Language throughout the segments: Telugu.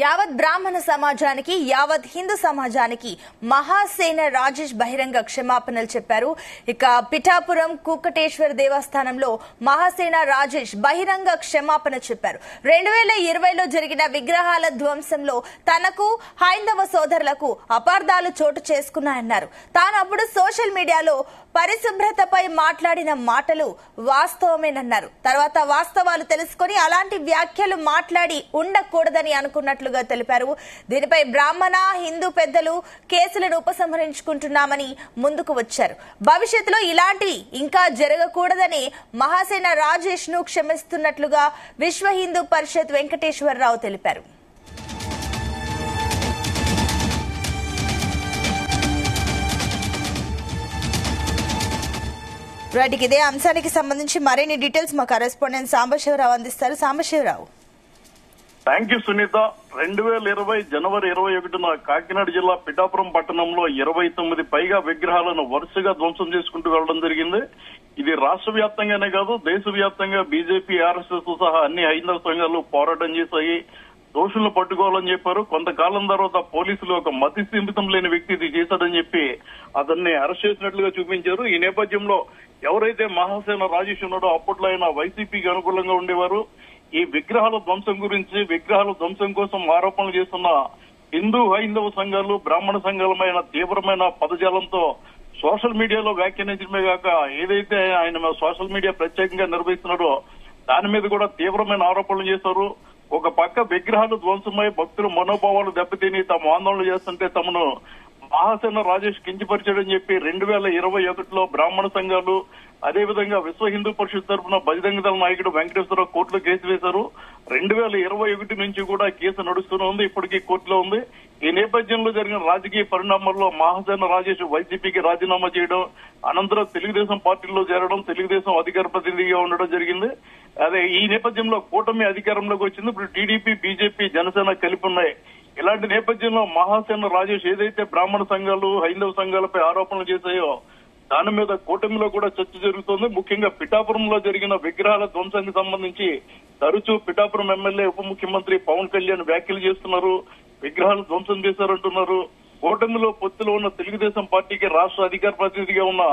యావత్ బ్రాహ్మణ సమాజానికి యావత్ హిందూ సమాజానికి మహాసేన రాజేష్ బహిరంగ క్షమాపణలు చెప్పారు. ఇక పిఠాపురం కుక్కటేశ్వర దేవస్థానంలో మహాసేన రాజేష్ బహిరంగ క్షమాపణ చెప్పారు. 2020లో జరిగిన విగ్రహాల ధ్వంసంలో తనకు హైందవ సోదరులకు అపార్థాలు చోటు చేసుకున్నాయన్నారు. తాను అప్పుడు సోషల్ మీడియాలో పరిశుభ్రతపై మాట్లాడిన మాటలు వాస్తవమేనన్నారు. తర్వాత వాస్తవాలు తెలుసుకుని అలాంటి వ్యాఖ్యలు మాట్లాడి ఉండకూడదని అనుకున్నట్లుగా తెలిపారు. దీనిపై బ్రాహ్మణ హిందూ పెద్దలు కేసులను ఉపసంహరించుకుంటున్నామని ముందుకు వచ్చారు. భవిష్యత్తులో ఇలాంటివి ఇంకా జరగకూడదని మహాసేన రాజేష్ ను క్షమిస్తున్నట్లుగా విశ్వ హిందూ పరిషత్ వెంకటేశ్వరరావు తెలిపారు. రైట్, ఇదే అంశానికి సంబంధించి మరిన్ని డీటెయిల్స్ మా కరెస్పాండెంట్ సాంబశివరావు అందిస్తారు. సాంబశివరావు. Thank you Sunitha. 2020 జనవరి 21న కాకినాడ జిల్లా పిఠాపురం పట్టణంలో 29 పైగా విగ్రహాలను వరుసగా ధ్వంసం చేసుకుంటూ వెళ్లడం జరిగింది. ఇది రాష్ట్ర వ్యాప్తంగానే కాదు, దేశవ్యాప్తంగా బీజేపీ, ఆర్ఎస్ఎస్ సహా అన్ని హైందవ సంఘాలు పోరాటం చేశాయి. దోషులను పట్టుకోవాలని చెప్పారు. కొంతకాలం తర్వాత పోలీసులు ఒక మతి స్థిమితం లేని వ్యక్తి ఇది చేశాడని చెప్పి అతన్ని అరెస్ట్ చేసినట్లుగా చూపించారు. ఈ నేపథ్యంలో ఎవరైతే మహాసేన రాజేష్ ఉన్నాడో అప్పట్లో ఆయన వైసీపీకి అనుకూలంగా ఉండేవారు. ఈ విగ్రహాల ధ్వంసం గురించి, విగ్రహాల ధ్వంసం కోసం ఆరోపణలు చేస్తున్న హిందూ హైందవ సంఘాలు, బ్రాహ్మణ సంఘాలమైన తీవ్రమైన పదజాలంతో సోషల్ మీడియాలో వ్యాఖ్యానించడమే కాక ఏదైతే ఆయన సోషల్ మీడియా ప్రత్యేకంగా నిర్వహిస్తున్నాడో దాని మీద కూడా తీవ్రమైన ఆరోపణలు చేశారు. ఒక పక్క విగ్రహాలు ధ్వంసమై భక్తుల మనోభావాలు దెబ్బతిని తాము ఆందోళన చేస్తుంటే తమను మహాసేన రాజేష్ కించపరిచాడని చెప్పి 2021లో బ్రాహ్మణ సంఘాలు, అదేవిధంగా విశ్వ హిందూ పరిషత్ తరఫున బజరంగ దళ నాయకుడు వెంకటేశ్వరరావు కోర్టులో కేసు వేశారు. 2021 నుంచి కూడా కేసు నడుస్తూనే ఉంది, ఇప్పటికీ కోర్టులో ఉంది. ఈ నేపథ్యంలో జరిగిన రాజకీయ పరిణామాల్లో మహాసేన రాజేష్ వైసీపీకి రాజీనామా చేయడం, అనంతరం తెలుగుదేశం పార్టీలో చేరడం, తెలుగుదేశం అధికార ప్రతినిధిగా ఉండడం జరిగింది. అదే ఈ నేపథ్యంలో కూటమి అధికారంలోకి వచ్చింది. ఇప్పుడు టీడీపీ, బీజేపీ, జనసేన కలిపి ఉన్నాయి. ఇలాంటి నేపథ్యంలో మహాసేన రాజేష్ ఏదైతే బ్రాహ్మణ సంఘాలు, హైందవ సంఘాలపై ఆరోపణలు చేశాయో దాని మీద కూటమిలో కూడా చర్చ జరుగుతోంది. ముఖ్యంగా పిఠాపురంలో జరిగిన విగ్రహాల ధ్వంసానికి సంబంధించి తరచూ పిఠాపురం ఎమ్మెల్యే, ఉప ముఖ్యమంత్రి పవన్ కళ్యాణ్ వ్యాఖ్యలు చేస్తున్నారు. విగ్రహాలు ధ్వంసం చేశారంటున్నారు. కూటమిలో పొత్తులో ఉన్న తెలుగుదేశం పార్టీకి రాష్ట్ర అధికార ప్రతినిధిగా ఉన్న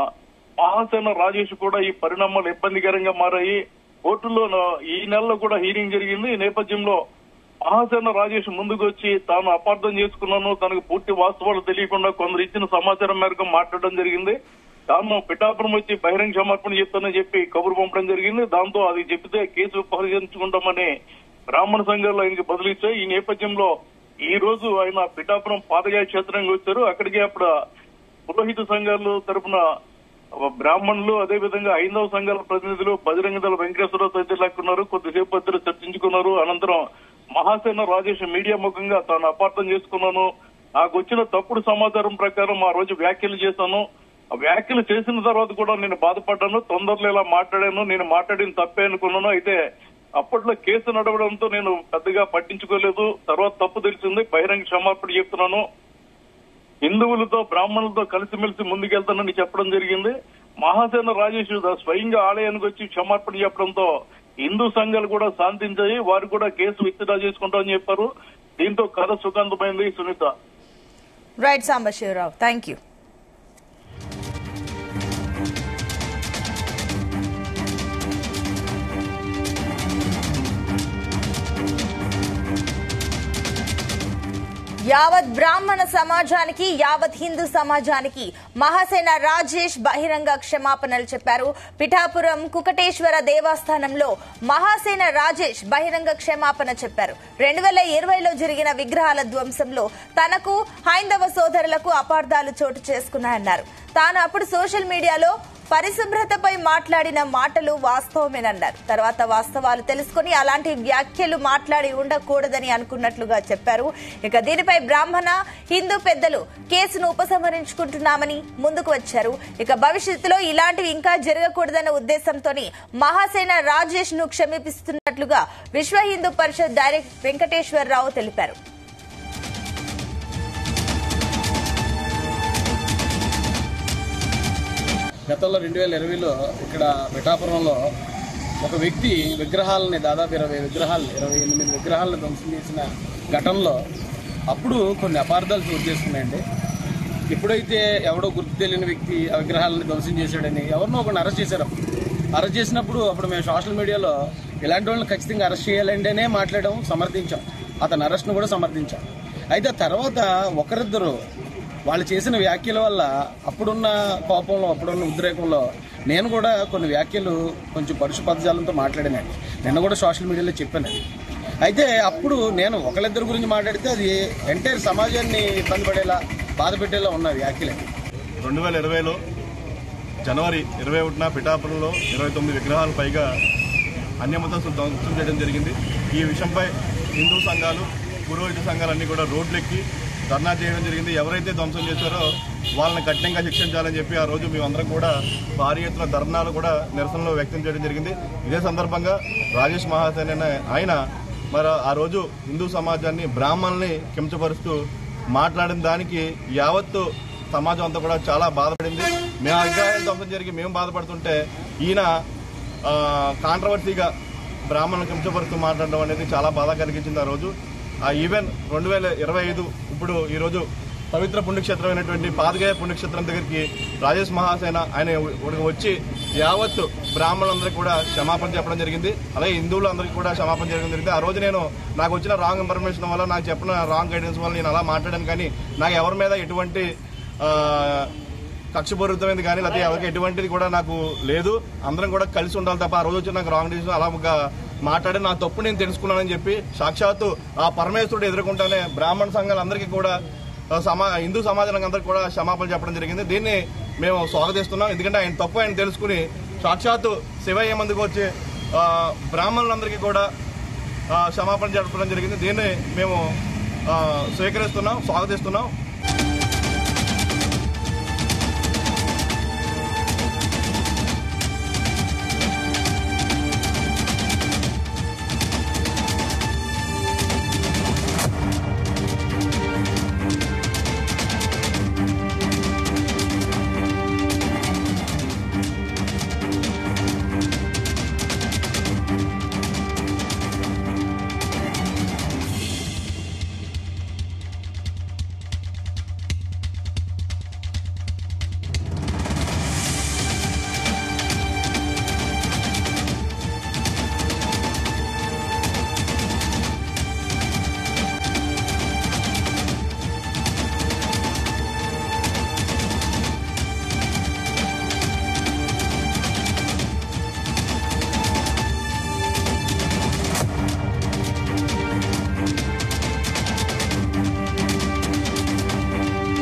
మహాసేన రాజేష్ కూడా ఈ పరిణామాలు ఇబ్బందికరంగా మారాయి. కోర్టులో ఈ నెలలో కూడా హీరింగ్ జరిగింది. ఈ నేపథ్యంలో మహాసేన రాజేష్ ముందుకు వచ్చి తాను అపార్థం చేసుకున్నాను, తనకు పూర్తి వాస్తవాలు తెలియకుండా కొందరు ఇచ్చిన సమాచారం మేరకు మాట్లాడడం జరిగింది. తాను పిఠాపురం వచ్చి బహిరంగ క్షమాపణ చెప్తానని చెప్పి కబురు పంపడం జరిగింది. దాంతో అది చెబితే కేసు పరిహరించుకుంటామని బ్రాహ్మణ సంఘాలు ఆయనకి బదిలిచ్చాయి. ఈ నేపథ్యంలో ఈ రోజు ఆయన పిఠాపురం పాదయాత్ర క్షేత్రంగా వచ్చారు. అక్కడికి అప్పుడు పురోహిత సంఘాలు తరఫున బ్రాహ్మణులు, అదేవిధంగా హైందవ సంఘాల ప్రతినిధులు, బజరంగ దళ వెంకటేశ్వరరావు తదితరులు కొద్దిసేపు ఇద్దరు చర్చించుకున్నారు. అనంతరం మహాసేన రాజేష్ మీడియా ముఖంగా తాను అపార్థం చేసుకున్నాను, నాకు వచ్చిన తప్పుడు సమాచారం ప్రకారం ఆ రోజు వ్యాఖ్యలు చేశాను, ఆ వ్యాఖ్యలు చేసిన తర్వాత కూడా నేను బాధపడ్డాను, తొందరలో ఇలా మాట్లాడాను, నేను మాట్లాడిన తప్పే అనుకున్నాను. అయితే అప్పట్లో కేసు నడవడంతో నేను పెద్దగా పట్టించుకోలేదు, తర్వాత తప్పు తెలిసింది, బహిరంగ క్షమాపణ చెప్తున్నాను, హిందువులతో బ్రాహ్మణులతో కలిసిమెలిసి ముందుకెళ్తానని చెప్పడం జరిగింది. మహాసేన రాజేష్ స్వయంగా ఆలయానికి వచ్చి క్షమాపణ చెప్పడంతో హిందూ సంఘాలు కూడా శాంతించాయి. వారు కూడా కేసు విత్డ్రా చేసుకుంటామని చెప్పారు. దీంతో కథ సుఖాంతమైంది. Sunitha. Right Sambasivarao, thank you. యావత్ బ్రాహ్మణ సమాజానికి యావత్ హిందూ సమాజానికి మహాసేన రాజేష్ బహిరంగ క్షమాపణలు చెప్పారు. పిఠాపురం కుక్కటేశ్వర దేవస్థానంలో మహాసేన రాజేష్ బహిరంగ క్షమాపణ చెప్పారు. 2020లో జరిగిన విగ్రహాల ధ్వంసంలో తనకు హైందవ సోదరులకు అపార్థాలు చోటు చేసుకున్నాయన్నారు. తాను అప్పుడు సోషల్ మీడియాలో పరిశుభ్రతపై మాట్లాడిన మాటలు వాస్తవమేనన్నారు. తర్వాత వాస్తవాలు తెలుసుకుని అలాంటి వ్యాఖ్యలు మాట్లాడి ఉండకూడదని అనుకున్నట్లుగా చెప్పారు. ఇక దీనిపై బ్రాహ్మణ హిందూ పెద్దలు కేసును ఉపసంహరించుకుంటున్నామని ముందుకు వచ్చారు. ఇక భవిష్యత్తులో ఇలాంటివి ఇంకా జరగకూడదన్న ఉద్దేశంతోనే మహాసేన రాజేష్ ను క్షమిపిస్తున్నట్లుగా విశ్వ హిందూ పరిషత్ డైరెక్టర్ వెంకటేశ్వరరావు తెలిపారు. గతంలో 2020లో ఇక్కడ పిఠాపురంలో ఒక వ్యక్తి విగ్రహాలని దాదాపు 28 విగ్రహాలను ధ్వంసం చేసిన ఘటనలో అప్పుడు కొన్ని అపార్థాలు చోటు చేసుకున్నాయండి. ఎప్పుడైతే ఎవడో గుర్తు తెలియని వ్యక్తి ఆ విగ్రహాలను ధ్వంసం చేశాడని ఎవరినో ఒకరిని అరెస్ట్ చేశారు. అరెస్ట్ చేసినప్పుడు అప్పుడు మేము సోషల్ మీడియాలో ఇలాంటి వాళ్ళని ఖచ్చితంగా అరెస్ట్ చేయాలంటేనే మాట్లాడడం, సమర్థించాం. అతని అరెస్ట్ను కూడా సమర్థించాం. అయితే తర్వాత ఒకరిద్దరు వాళ్ళు చేసిన వ్యాఖ్యల వల్ల అప్పుడున్న కోపంలో, అప్పుడున్న ఉద్రేకంలో నేను కూడా కొన్ని వ్యాఖ్యలు కొంచెం పరుష పదజాలంతో మాట్లాడానండి. నిన్న కూడా సోషల్ మీడియాలో చెప్పానండి. అయితే అప్పుడు నేను ఒకళ్ళిద్దరి గురించి మాట్లాడితే అది ఎంటైర్ సమాజాన్ని ఇబ్బంది పడేలా, బాధ పెట్టేలా ఉన్న వ్యాఖ్యలండి. 2020లో జనవరి 21న పిఠాపురంలో 29 విగ్రహాలు పైగా అన్యమతస్తులు ధ్వంసం చేయడం జరిగింది. ఈ విషయంపై హిందూ సంఘాలు, పురోహిత సంఘాలన్నీ కూడా రోడ్లెక్కి ధర్నా చేయడం జరిగింది. ఎవరైతే ధ్వంసం చేశారో వాళ్ళని కఠినంగా శిక్షించాలని చెప్పి ఆ రోజు మేమందరం కూడా భారీ ఎత్తున ధర్నాలు కూడా నిరసనలు వ్యక్తం చేయడం జరిగింది. ఇదే సందర్భంగా రాజేష్ మహాసేన ఆయన మరి ఆ రోజు హిందూ సమాజాన్ని, బ్రాహ్మణుల్ని కించపరుస్తూ మాట్లాడిన దానికి యావత్తు సమాజం అంతా కూడా చాలా బాధపడింది. మేము అధికారులు ధ్వంసం జరిగి మేము బాధపడుతుంటే ఈయన కాంట్రవర్సీగా బ్రాహ్మణులను కించపరుస్తూ మాట్లాడడం అనేది చాలా బాధ కలిగించింది ఆ రోజు. ఈవెన్ 2025 ఇప్పుడు ఈరోజు పవిత్ర పుణ్యక్షేత్రమైనటువంటి పాదగయ పుణ్యక్షేత్రం దగ్గరికి రాజేష్ మహాసేన ఆయన వచ్చి యావత్తు బ్రాహ్మణులందరికీ కూడా క్షమాపణ చెప్పడం జరిగింది. అలాగే హిందువులందరికీ కూడా క్షమాపణ చేయడం జరిగింది. ఆ రోజు నాకు వచ్చిన రాంగ్ ఇన్ఫర్మేషన్ వల్ల, నాకు చెప్పిన రాంగ్ గైడెన్స్ వల్ల నేను అలా మాట్లాడాను. కానీ నాకు ఎవరి మీద ఎటువంటి కక్షపూరితమైనది కానీ లేకపోతే ఎవరికి ఎటువంటిది కూడా నాకు లేదు. అందరం కూడా కలిసి ఉండాలి తప్ప ఆ రోజు వచ్చి నాకు రాంగ్ డిసిషన్ అలా మాట్లాడి నా తప్పు నేను తెలుసుకున్నానని చెప్పి సాక్షాత్తు ఆ పరమేశ్వరుడు ఎదుర్కొంటానే బ్రాహ్మణ సంఘాలందరికీ కూడా, హిందూ సమాజానికి అందరికీ కూడా క్షమాపణ చెప్పడం జరిగింది. దీన్ని మేము స్వాగతిస్తున్నాం. ఎందుకంటే ఆయన తప్పు ఆయన తెలుసుకుని సాక్షాత్తు శివయ్య మందుకు వచ్చి బ్రాహ్మణులందరికీ కూడా క్షమాపణ చెప్పడం జరిగింది. దీన్ని మేము స్వీకరిస్తున్నాం, స్వాగతిస్తున్నాం.